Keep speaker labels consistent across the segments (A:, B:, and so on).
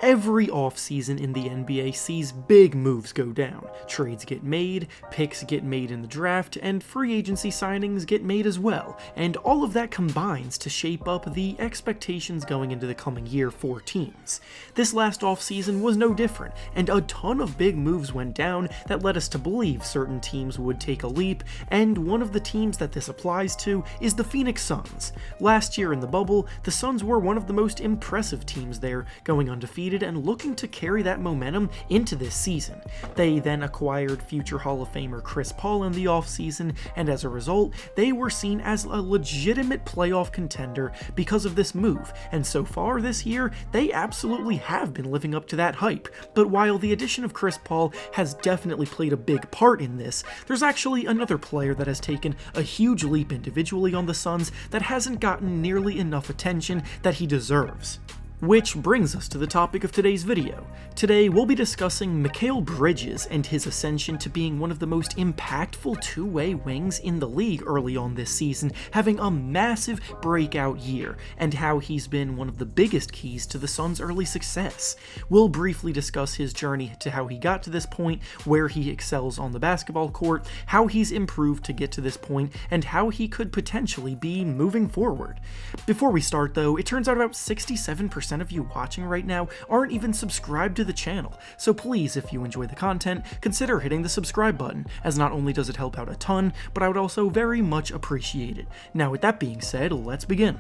A: Every offseason in the NBA sees big moves go down. Trades get made, picks get made in the draft, and free agency signings get made as well, and all of that combines to shape up the expectations going into the coming year for teams. This last offseason was no different, and a ton of big moves went down that led us to believe certain teams would take a leap, and one of the teams that this applies to is the Phoenix Suns. Last year in the bubble, the Suns were one of the most impressive teams there, going undefeated and looking to carry that momentum into this season. They then acquired future Hall of Famer Chris Paul in the offseason, and as a result, they were seen as a legitimate playoff contender because of this move, and so far this year, they absolutely have been living up to that hype. But while the addition of Chris Paul has definitely played a big part in this, there's actually another player that has taken a huge leap individually on the Suns that hasn't gotten nearly enough attention that he deserves. Which brings us to the topic of today's video. Today, we'll be discussing Mikal Bridges and his ascension to being one of the most impactful two-way wings in the league early on this season, having a massive breakout year, and how he's been one of the biggest keys to the Suns' early success. We'll briefly discuss his journey to how he got to this point, where he excels on the basketball court, how he's improved to get to this point, and how he could potentially be moving forward. Before we start though, it turns out about 67% of you watching right now aren't even subscribed to the channel, so please, if you enjoy the content, consider hitting the subscribe button, as not only does it help out a ton, but I would also very much appreciate it. Now with that being said, let's begin.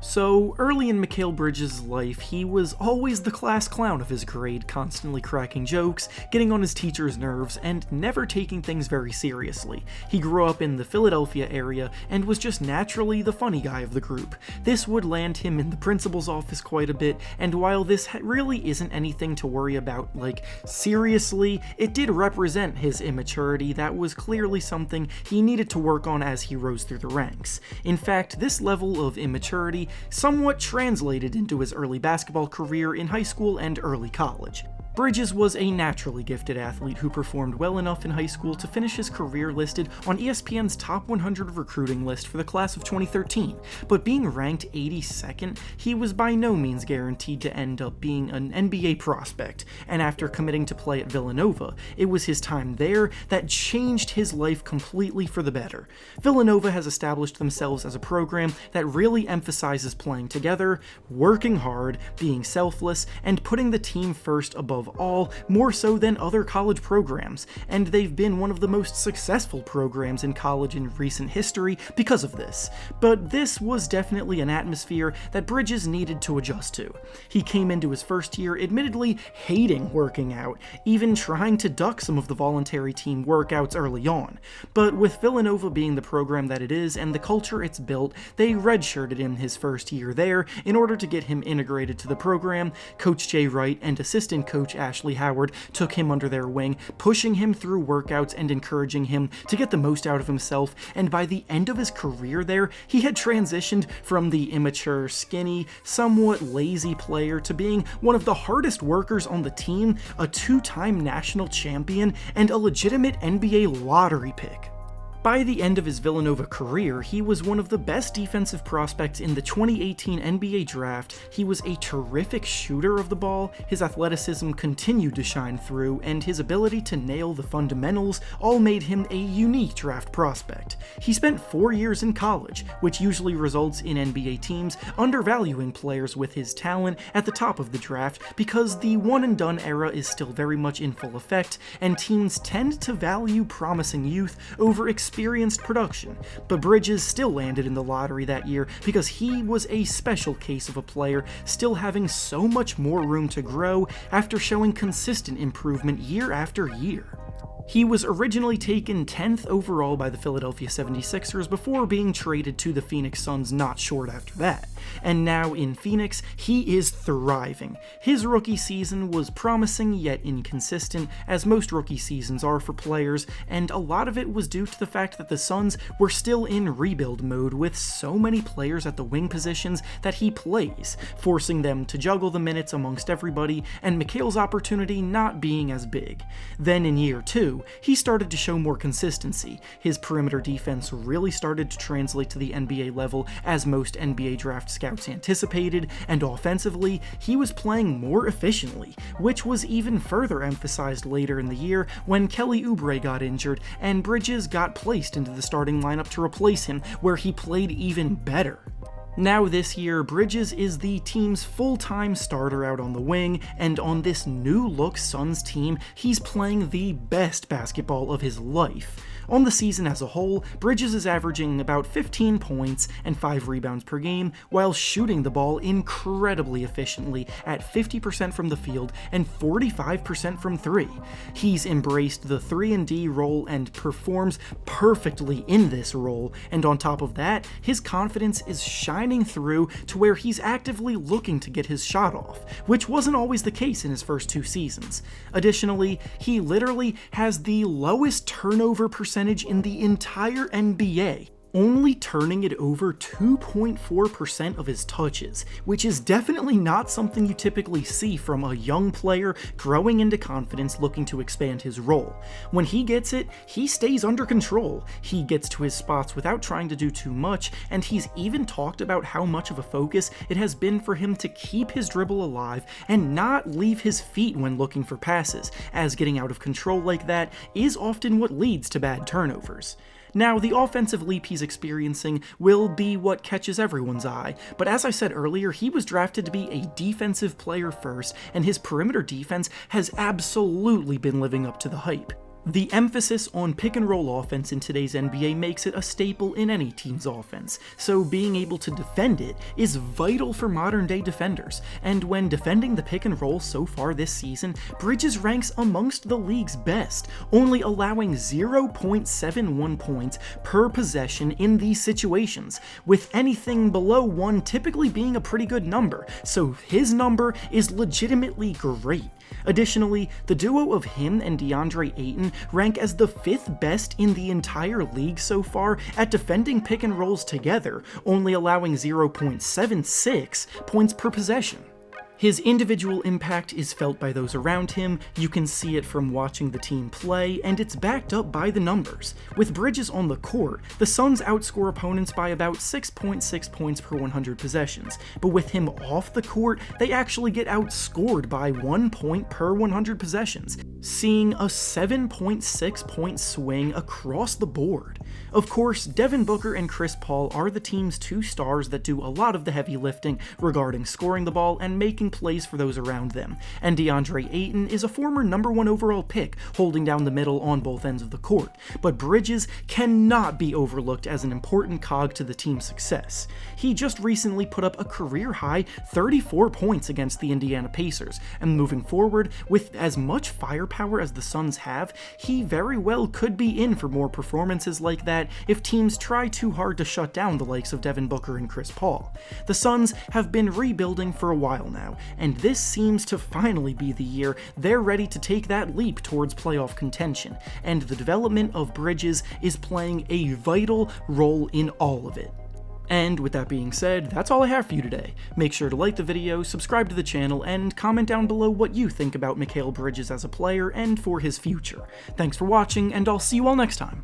A: So, early in Mikal Bridges' life, he was always the class clown of his grade, constantly cracking jokes, getting on his teacher's nerves, and never taking things very seriously. He grew up in the Philadelphia area and was just naturally the funny guy of the group. This would land him in the principal's office quite a bit, and while this really isn't anything to worry about, like, seriously, it did represent his immaturity that was clearly something he needed to work on as he rose through the ranks. In fact, this level of immaturity somewhat translated into his early basketball career in high school and early college. Bridges was a naturally gifted athlete who performed well enough in high school to finish his career listed on ESPN's top 100 recruiting list for the class of 2013, but being ranked 82nd, he was by no means guaranteed to end up being an NBA prospect, and after committing to play at Villanova, it was his time there that changed his life completely for the better. Villanova has established themselves as a program that really emphasizes playing together, working hard, being selfless, and putting the team first above all, more so than other college programs, and they've been one of the most successful programs in college in recent history because of this. But this was definitely an atmosphere that Bridges needed to adjust to. He came into his first year admittedly hating working out, even trying to duck some of the voluntary team workouts early on. But with Villanova being the program that it is and the culture it's built, they redshirted him his first year there in order to get him integrated to the program. Coach Jay Wright and assistant coach Ashley Howard took him under their wing, pushing him through workouts and encouraging him to get the most out of himself, and by the end of his career there, he had transitioned from the immature, skinny, somewhat lazy player to being one of the hardest workers on the team, a two-time national champion, and a legitimate NBA lottery pick. By the end of his Villanova career, he was one of the best defensive prospects in the 2018 NBA draft. He was a terrific shooter of the ball, his athleticism continued to shine through, and his ability to nail the fundamentals all made him a unique draft prospect. He spent 4 years in college, which usually results in NBA teams undervaluing players with his talent at the top of the draft because the one-and-done era is still very much in full effect, and teams tend to value promising youth over experienced production, but Bridges still landed in the lottery that year because he was a special case of a player still having so much more room to grow after showing consistent improvement year after year. He was originally taken 10th overall by the Philadelphia 76ers before being traded to the Phoenix Suns not short after that, and now in Phoenix, he is thriving. His rookie season was promising yet inconsistent, as most rookie seasons are for players, and a lot of it was due to the fact that the Suns were still in rebuild mode with so many players at the wing positions that he plays, forcing them to juggle the minutes amongst everybody, and Mikal's opportunity not being as big. Then in year 2, 2022, he started to show more consistency. His perimeter defense really started to translate to the NBA level as most NBA draft scouts anticipated, and offensively, he was playing more efficiently, which was even further emphasized later in the year when Kelly Oubre got injured and Bridges got placed into the starting lineup to replace him, where he played even better. Now this year, Bridges is the team's full-time starter out on the wing, and on this new-look Suns team, he's playing the best basketball of his life. On the season as a whole, Bridges is averaging about 15 points and 5 rebounds per game, while shooting the ball incredibly efficiently at 50% from the field and 45% from 3. He's embraced the 3-and-D role and performs perfectly in this role, and on top of that, his confidence is shining through to where he's actively looking to get his shot off, which wasn't always the case in his first 2 seasons. Additionally, he literally has the lowest turnover percentage in the entire NBA, only turning it over 2.4% of his touches, which is definitely not something you typically see from a young player growing into confidence looking to expand his role. When he gets it, he stays under control, he gets to his spots without trying to do too much, and he's even talked about how much of a focus it has been for him to keep his dribble alive and not leave his feet when looking for passes, as getting out of control like that is often what leads to bad turnovers. Now, the offensive leap he's experiencing will be what catches everyone's eye, but as I said earlier, he was drafted to be a defensive player first, and his perimeter defense has absolutely been living up to the hype. The emphasis on pick-and-roll offense in today's NBA makes it a staple in any team's offense, so being able to defend it is vital for modern-day defenders, and when defending the pick-and-roll so far this season, Bridges ranks amongst the league's best, only allowing 0.71 points per possession in these situations, with anything below 1 typically being a pretty good number, so his number is legitimately great. Additionally, the duo of him and Deandre Ayton rank as the 5th best in the entire league so far at defending pick and rolls together, only allowing 0.76 points per possession. His individual impact is felt by those around him, you can see it from watching the team play, and it's backed up by the numbers. With Bridges on the court, the Suns outscore opponents by about 6.6 points per 100 possessions, but with him off the court, they actually get outscored by 1 point per 100 possessions, seeing a 7.6 point swing across the board. Of course, Devin Booker and Chris Paul are the team's 2 stars that do a lot of the heavy lifting regarding scoring the ball and making plays for those around them, and Deandre Ayton is a former #1 overall pick, holding down the middle on both ends of the court, but Bridges cannot be overlooked as an important cog to the team's success. He just recently put up a career-high 34 points against the Indiana Pacers, and moving forward, with as much firepower as the Suns have, he very well could be in for more performances like that if teams try too hard to shut down the likes of Devin Booker and Chris Paul. The Suns have been rebuilding for a while now, and this seems to finally be the year they're ready to take that leap towards playoff contention, and the development of Bridges is playing a vital role in all of it. And with that being said, that's all I have for you today. Make sure to like the video, subscribe to the channel, and comment down below what you think about Mikal Bridges as a player and for his future. Thanks for watching, and I'll see you all next time.